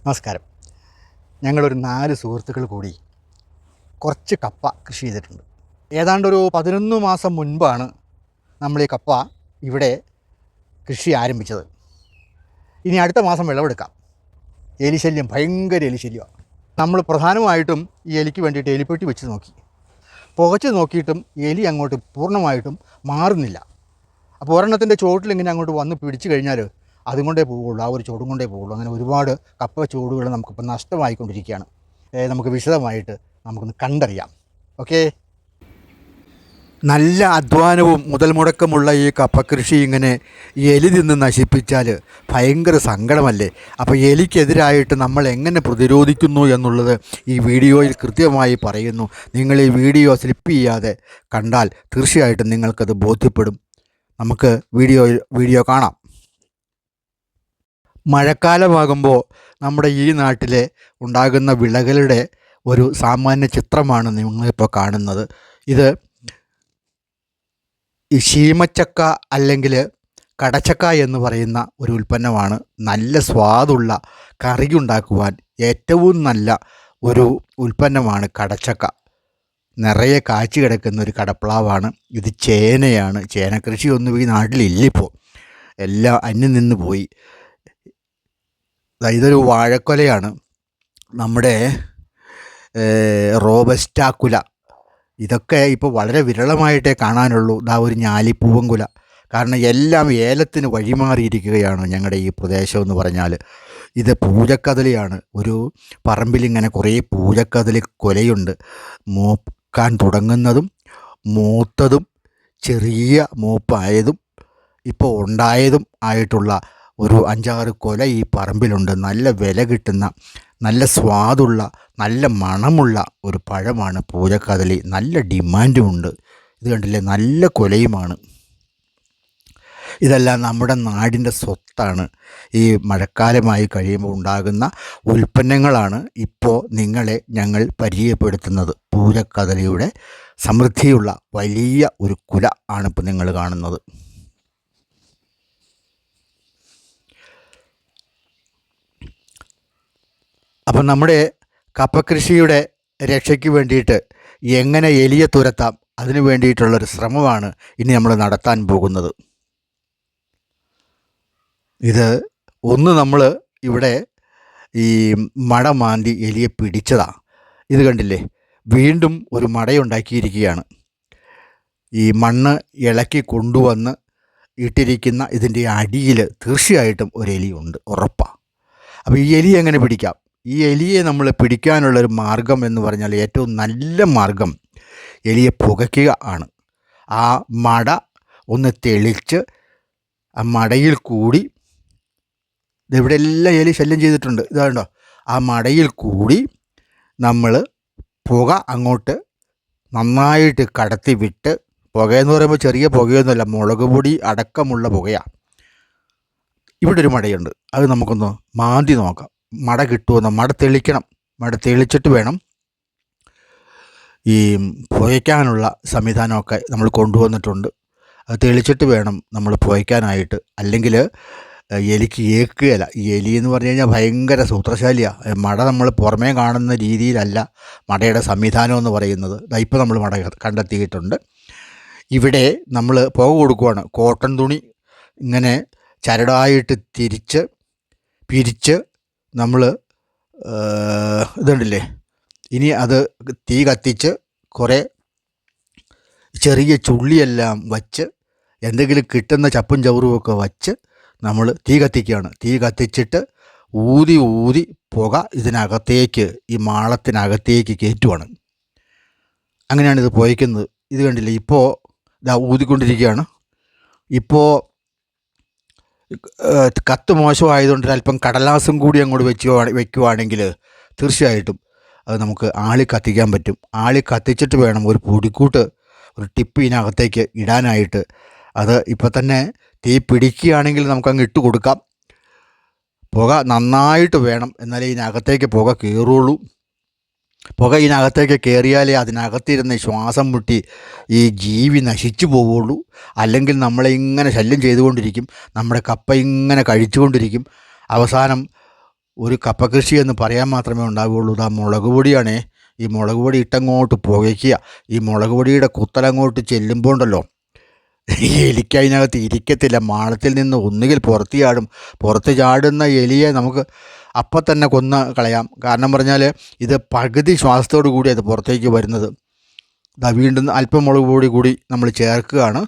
നമസ്കാരം. ഞങ്ങളൊരു 4 സുഹൃത്തുക്കൾ കൂടി കുറച്ച് കപ്പ കൃഷി ചെയ്തിട്ടുണ്ട്. ഏതാണ്ടൊരു 11 മാസം മുൻപാണ് നമ്മൾ ഈ കപ്പ ഇവിടെ കൃഷി ആരംഭിച്ചത്. ഇനി അടുത്ത മാസം വിളവെടുക്കാം. എലിശല്യം, ഭയങ്കര എലിശല്യമാണ്. നമ്മൾ പ്രധാനമായിട്ടും ഈ എലിക്ക് വേണ്ടിയിട്ട് എലിപ്പെട്ടി വെച്ച് നോക്കി, പുകച്ച് നോക്കിയിട്ടും എലി അങ്ങോട്ട് പൂർണ്ണമായിട്ടും മാറുന്നില്ല. അപ്പോൾ ഒരെണ്ണത്തിൻ്റെ ചുവട്ടിലിങ്ങനെ അങ്ങോട്ട് വന്ന് പിടിച്ചു കഴിഞ്ഞാൽ അതും കൊണ്ടേ പോവുള്ളൂ, ആ ഒരു ചൂടും കൊണ്ടേ പോവുള്ളൂ. അങ്ങനെ ഒരുപാട് കപ്പ ചൂടുകൾ നമുക്കിപ്പോൾ നഷ്ടമായിക്കൊണ്ടിരിക്കുകയാണ്. നമുക്ക് വിശദമായിട്ട് നമുക്കൊന്ന് കണ്ടറിയാം. ഓക്കെ. നല്ല അധ്വാനവും മുതൽ മുടക്കമുള്ള ഈ കപ്പ കൃഷി ഇങ്ങനെ എലി നിന്ന് നശിപ്പിച്ചാൽ ഭയങ്കര സങ്കടമല്ലേ? അപ്പോൾ എലിക്കെതിരായിട്ട് നമ്മൾ എങ്ങനെ പ്രതിരോധിക്കുന്നു എന്നുള്ളത് ഈ വീഡിയോയിൽ കൃത്യമായി പറയുന്നു. നിങ്ങൾ ഈ വീഡിയോ സ്ലിപ്പ് ചെയ്യാതെ കണ്ടാൽ തീർച്ചയായിട്ടും നിങ്ങൾക്കത് ബോധ്യപ്പെടും. നമുക്ക് വീഡിയോ കാണാം. മഴക്കാലമാകുമ്പോൾ നമ്മുടെ ഈ നാട്ടിലെ ഉണ്ടാകുന്ന വിളകളുടെ ഒരു സാമാന്യ ചിത്രമാണ് നിങ്ങളിപ്പോൾ കാണുന്നത്. ഇത് ഈ ശീമച്ചക്ക അല്ലെങ്കിൽ കടച്ചക്ക എന്ന് പറയുന്ന ഒരു ഉൽപ്പന്നമാണ്. നല്ല സ്വാദുള്ള കറി ഉണ്ടാക്കുവാൻ ഏറ്റവും നല്ല ഒരു ഉൽപ്പന്നമാണ് കടച്ചക്ക. നിറയെ കാച്ചു കിടക്കുന്ന ഒരു കടപ്ലാവാണ് ഇത്. ചേനയാണ്. ചേന കൃഷിയൊന്നും ഈ നാട്ടിലില്ലിപ്പോൾ, എല്ലാം അന്യം നിന്ന് പോയി. ഇതൊരു വാഴക്കൊലയാണ്, നമ്മുടെ റോബസ്റ്റാക്കുല. ഇതൊക്കെ ഇപ്പോൾ വളരെ വിരളമായിട്ടേ കാണാനുള്ളൂ. ഒരു ഞാലിപ്പൂവൻ കുല. കാരണം എല്ലാം ഏലത്തിന് വഴിമാറിയിരിക്കുകയാണ് ഞങ്ങളുടെ ഈ പ്രദേശം എന്ന് പറഞ്ഞാൽ. ഇത് പൂജക്കദളിയാണ്. ഒരു പറമ്പിലിങ്ങനെ കുറേ പൂജക്കദളി കൊലയുണ്ട്. മൂക്കാൻ തുടങ്ങുന്നതും മൂത്തതും ചെറിയ മൂപ്പായതും ഇപ്പോൾ ഉണ്ടായതും ആയിട്ടുള്ള ഒരു 5-6 കൊല ഈ പറമ്പിലുണ്ട്. നല്ല വില കിട്ടുന്ന, നല്ല സ്വാദുള്ള, നല്ല മണമുള്ള ഒരു പഴമാണ് പൂജക്കദളി. നല്ല ഡിമാൻഡുമുണ്ട്. ഇത് കണ്ടില്ലേ, നല്ല കൊലയുമാണ്. ഇതെല്ലാം നമ്മുടെ നാടിൻ്റെ സ്വത്താണ്. ഈ മഴക്കാലമായി കഴിയുമ്പോൾ ഉണ്ടാകുന്ന ഉൽപ്പന്നങ്ങളാണ് ഇപ്പോൾ നിങ്ങളെ ഞങ്ങൾ പരിചയപ്പെടുത്തുന്നത്. പൂജക്കദളിയുടെ സമൃദ്ധിയുള്ള വലിയ ഒരു കുല ആണിപ്പോൾ നിങ്ങൾ കാണുന്നത്. അപ്പം നമ്മുടെ കപ്പകൃഷിയുടെ രക്ഷയ്ക്ക് വേണ്ടിയിട്ട് എങ്ങനെ എലിയെ തുരത്താം, അതിനു വേണ്ടിയിട്ടുള്ളൊരു ശ്രമമാണ് ഇനി നമ്മൾ നടത്താൻ പോകുന്നത്. ഇത് നമ്മൾ ഇവിടെ ഈ മട മാന്തി എലിയെ പിടിച്ചതാണ്. ഇത് കണ്ടില്ലേ, വീണ്ടും ഒരു മടയുണ്ടാക്കിയിരിക്കുകയാണ്. ഈ മണ്ണ് ഇളക്കി കൊണ്ടുവന്ന് ഇട്ടിരിക്കുന്ന ഇതിൻ്റെ അടിയിൽ തീർച്ചയായിട്ടും ഒരു എലിയുണ്ട്, ഉറപ്പാണ്. അപ്പോൾ ഈ എലിയെ എങ്ങനെ പിടിക്കാം? ഈ എലിയെ നമ്മൾ പിടിക്കാനുള്ളൊരു മാർഗം എന്ന് പറഞ്ഞാൽ, ഏറ്റവും നല്ല മാർഗം എലിയെ പുകയ്ക്കുക ആണ്. ആ മട ഒന്ന് തെളിച്ച് ആ മടയിൽ കൂടി, ഇതിവിടെ എല്ലാം എലി ശല്യം ചെയ്തിട്ടുണ്ട്, ഇതാണ്ടോ, ആ മടയിൽ കൂടി നമ്മൾ പുക അങ്ങോട്ട് നന്നായിട്ട് കടത്തി വിട്ട്, പുകയെന്ന് പറയുമ്പോൾ ചെറിയ പുകയൊന്നുമല്ല, മുളക് പൊടി അടക്കമുള്ള പുകയാണ്. ഇവിടെ ഒരു മടയുണ്ട്, അത് നമുക്കൊന്ന് മാന്തി നോക്കാം. മട കിട്ടുമെന്ന്, മട തെളിക്കണം. മട തെളിച്ചിട്ട് വേണം ഈ പുകയ്ക്കാനുള്ള സംവിധാനമൊക്കെ നമ്മൾ കൊണ്ടുവന്നിട്ടുണ്ട്. അത് തെളിച്ചിട്ട് വേണം നമ്മൾ പുകയ്ക്കാനായിട്ട്, അല്ലെങ്കിൽ എലിക്ക് ഏക്കുകയില്ല. ഈ എലി എന്ന് പറഞ്ഞു കഴിഞ്ഞാൽ ഭയങ്കര സൂത്രശാലിയാണ്. മട നമ്മൾ പുറമേ കാണുന്ന രീതിയിലല്ല മടയുടെ സംവിധാനം എന്ന് പറയുന്നത്. ഇപ്പോൾ നമ്മൾ മട കണ്ടെത്തിയിട്ടുണ്ട്. ഇവിടെ നമ്മൾ പുക കൊടുക്കുവാണ്. കോട്ടൺ തുണി ഇങ്ങനെ ചരടായിട്ട് പിരിച്ച് നമ്മൾ ഇതുണ്ടല്ലേ, ഇനി അത് തീ കത്തിച്ച് കുറേ ചെറിയ ചുള്ളിയെല്ലാം വച്ച്, എന്തെങ്കിലും കിട്ടുന്ന ചപ്പും ചവറുമൊക്കെ വച്ച് നമ്മൾ തീ കത്തിക്കുകയാണ്. തീ കത്തിച്ചിട്ട് ഊതി പുക ഇതിനകത്തേക്ക്, ഈ മാളത്തിനകത്തേക്ക് കയറ്റുവാണ്. അങ്ങനെയാണ് ഇത് പുകയ്ക്കുന്നത്. ഇത് കണ്ടില്ലേ, ഇപ്പോൾ ഊതിക്കൊണ്ടിരിക്കുകയാണ്. ഇപ്പോൾ കത്ത് മോശമായതുകൊണ്ട് അല്പം കടലാസും കൂടി അങ്ങോട്ട് വയ്ക്കുവാണെങ്കിൽ തീർച്ചയായിട്ടും അത് നമുക്ക് ആളി കത്തിക്കാൻ പറ്റും. ആളി കത്തിച്ചിട്ട് വേണം ഒരു പൊടിക്കൂട്ട്, ഒരു ടിപ്പ് ഇതിനകത്തേക്ക് ഇടാനായിട്ട്. അത് ഇപ്പം തന്നെ തീ പിടിക്കുകയാണെങ്കിൽ നമുക്കങ്ങ് ഇട്ട് കൊടുക്കാം. പുക നന്നായിട്ട് വേണം, എന്നാലേ ഇതിനകത്തേക്ക് പുക കയറുള്ളൂ. പുക ഇതിനകത്തേക്ക് കയറിയാലേ അതിനകത്തിരുന്ന് ശ്വാസം മുട്ടി ഈ ജീവി നശിച്ചു പോവുള്ളൂ. അല്ലെങ്കിൽ നമ്മളെ ഇങ്ങനെ ശല്യം ചെയ്തുകൊണ്ടിരിക്കും, നമ്മുടെ കപ്പ ഇങ്ങനെ കഴിച്ചുകൊണ്ടിരിക്കും. അവസാനം ഒരു കപ്പ കൃഷി എന്ന് പറയാൻ മാത്രമേ ഉണ്ടാവുകയുള്ളൂ. ഇതാ മുളക് പൊടിയാണേ. ഈ മുളക് പൊടി ഇട്ടങ്ങോട്ട് പുകയ്ക്കുക. ഈ മുളക് പൊടിയുടെ കുത്തലങ്ങോട്ട് ചെല്ലുമ്പോൾ ഉണ്ടല്ലോ, ഈ എലിക്ക് അതിനകത്ത് ഇരിക്കത്തില്ല. മാളത്തിൽ നിന്ന് ഒന്നുകിൽ പുറത്ത് ചാടും. പുറത്ത് ചാടുന്ന എലിയെ നമുക്ക് അപ്പം തന്നെ കൊന്ന് കളയാം. കാരണം പറഞ്ഞാൽ ഇത് പകുതി ശ്വാസത്തോടു കൂടി അത് പുറത്തേക്ക് വരുന്നത്. ഇതാ വീണ്ടും അല്പം മുളക് പൊടി കൂടി നമ്മൾ ചേർക്കുകയാണ്.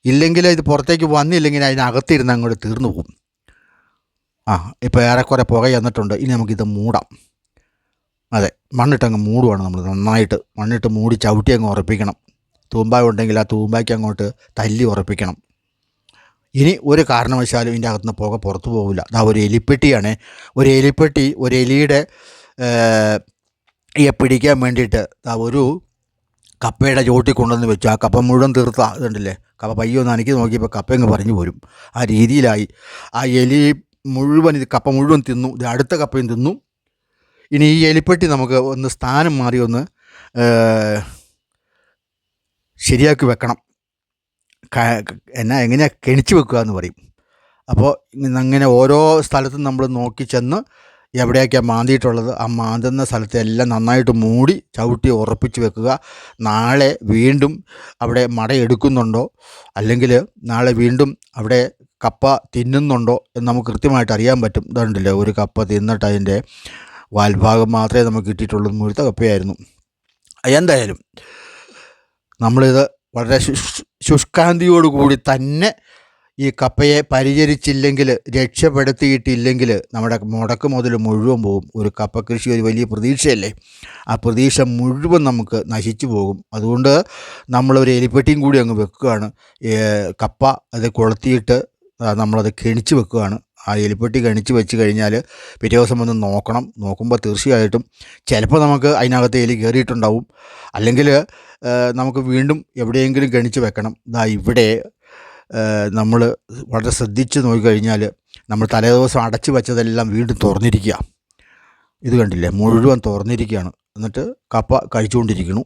ഇല്ലെങ്കിൽ ഇത് പുറത്തേക്ക് വന്നില്ലെങ്കിൽ അതിനകത്തിരുന്ന് അങ്ങോട്ട് തീർന്നു പോകും. ഇപ്പോൾ ഏറെക്കുറെ പുക ചെന്നിട്ടുണ്ട്. ഇനി നമുക്കിത് മൂടാം. അതെ, മണ്ണിട്ടങ്ങ് മൂടുവാണ് നമ്മൾ. നന്നായിട്ട് മണ്ണിട്ട് മൂടി ചവിട്ടി അങ്ങ് ഉറപ്പിക്കണം. തൂമ്പായ ഉണ്ടെങ്കിൽ ആ തൂമ്പായ്ക്ക് അങ്ങോട്ട് തല്ലി ഉറപ്പിക്കണം. ഇനി ഒരു കാരണവശാലും ഇതിൻ്റെ അകത്തുനിന്ന് പുക പുറത്തു പോകില്ല. അതാ ഒരു എലിപ്പെട്ടിയാണ്. ഒരു എലിപ്പെട്ടി ഒരു എലിയുടെ പിടിക്കാൻ വേണ്ടിയിട്ട് ഒരു കപ്പയുടെ ചോട്ടിൽ കൊണ്ടുവന്ന് വെച്ചു. ആ കപ്പ മുഴുവൻ തീർത്ത ഇതുണ്ടല്ലേ, കപ്പ പയ്യൊന്ന് അനക്കി നോക്കിയപ്പോൾ കപ്പയങ്ങ് പറഞ്ഞു പോരും. ആ രീതിയിലായി. ആ എലി മുഴുവൻ ഇത് കപ്പ മുഴുവൻ തിന്നു. ഇത് അടുത്ത കപ്പയും തിന്നു. ഇനി ഈ എലിപ്പെട്ടി നമുക്ക് ഒന്ന് സ്ഥാനം മാറി ഒന്ന് ശരിയാക്കി വെക്കണം. എങ്ങനെയാണ് കെണിച്ച് വെക്കുക എന്ന് പറയും. അപ്പോൾ അങ്ങനെ ഓരോ സ്ഥലത്തും നമ്മൾ നോക്കി ചെന്ന് എവിടെയൊക്കെയാണ് മാന്തിയിട്ടുള്ളത് ആ മാന്തുന്ന സ്ഥലത്തെല്ലാം നന്നായിട്ട് മൂടി ചവിട്ടി ഉറപ്പിച്ച് വെക്കുക. നാളെ വീണ്ടും അവിടെ മടയെടുക്കുന്നുണ്ടോ അല്ലെങ്കിൽ നാളെ വീണ്ടും അവിടെ കപ്പ തിന്നുന്നുണ്ടോ എന്ന് നമുക്ക് കൃത്യമായിട്ട് അറിയാൻ പറ്റും. ഇതുണ്ടല്ലേ, ഒരു കപ്പ തിന്നിട്ട് അതിൻ്റെ വാൽഭാഗം മാത്രമേ നമുക്ക് കിട്ടിയിട്ടുള്ളൂ. മുഴുത്ത കപ്പയായിരുന്നു. എന്തായാലും നമ്മളിത് വളരെ ശുഷ്കാന്തിയോടുകൂടി തന്നെ ഈ കപ്പയെ പരിചരിച്ചില്ലെങ്കിൽ, രക്ഷപ്പെടുത്തിയിട്ടില്ലെങ്കിൽ നമ്മുടെ മുടക്ക് മുതൽ മുഴുവൻ പോകും. ഒരു കപ്പ കൃഷി ഒരു വലിയ പ്രതീക്ഷയല്ലേ. ആ പ്രതീക്ഷ മുഴുവൻ നമുക്ക് നശിച്ചു പോകും. അതുകൊണ്ട് നമ്മളൊരു എലിപ്പെട്ടിയും കൂടി അങ്ങ് വെക്കുകയാണ്. കപ്പ അത് കൊളുത്തിയിട്ട് നമ്മളത് കെണിച്ച് വെക്കുകയാണ്. ആ എലിപ്പെട്ടി കണിച്ച് വെച്ച് കഴിഞ്ഞാൽ പിറ്റേ ദിവസം വന്ന് നോക്കുമ്പോൾ തീർച്ചയായിട്ടും ചിലപ്പോൾ നമുക്ക് അതിനകത്ത് എലി കയറിയിട്ടുണ്ടാവും. അല്ലെങ്കിൽ നമുക്ക് വീണ്ടും എവിടെയെങ്കിലും ഗണിച്ച് വെക്കണം. ഇവിടെ നമ്മൾ വളരെ ശ്രദ്ധിച്ച് നോക്കിക്കഴിഞ്ഞാൽ നമ്മൾ തലേദിവസം അടച്ചു വെച്ചതെല്ലാം വീണ്ടും തുറന്നിരിക്കുക. ഇത് കണ്ടില്ലേ, മുഴുവൻ തുറന്നിരിക്കുകയാണ്. എന്നിട്ട് കപ്പ കഴിച്ചുകൊണ്ടിരിക്കുന്നു.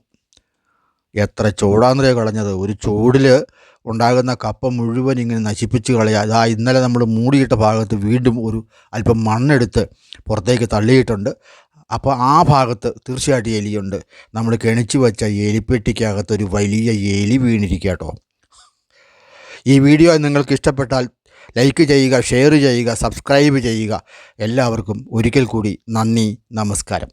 എത്ര ചൂടാന്നറിയോ കളഞ്ഞത്. ഒരു ചൂടിൽ ഉണ്ടാകുന്ന കപ്പ മുഴുവൻ ഇങ്ങനെ നശിപ്പിച്ച് കളയുക. ഇന്നലെ നമ്മൾ മൂടിയിട്ട ഭാഗത്ത് വീണ്ടും ഒരു അല്പം മണ്ണെടുത്ത് പുറത്തേക്ക് തള്ളിയിട്ടുണ്ട്. അപ്പോൾ ആ ഭാഗത്ത് തീർച്ചയായിട്ടും എലിയുണ്ട്. നമ്മൾ കെണിച്ച് വെച്ച എലിപ്പെട്ടിക്കകത്തൊരു വലിയ എലി വീണിരിക്കുക കേട്ടോ. ഈ വീഡിയോ നിങ്ങൾക്ക് ഇഷ്ടപ്പെട്ടാൽ ലൈക്ക് ചെയ്യുക, ഷെയർ ചെയ്യുക, സബ്സ്ക്രൈബ് ചെയ്യുക. എല്ലാവർക്കും ഒരിക്കൽ കൂടി നന്ദി, നമസ്കാരം.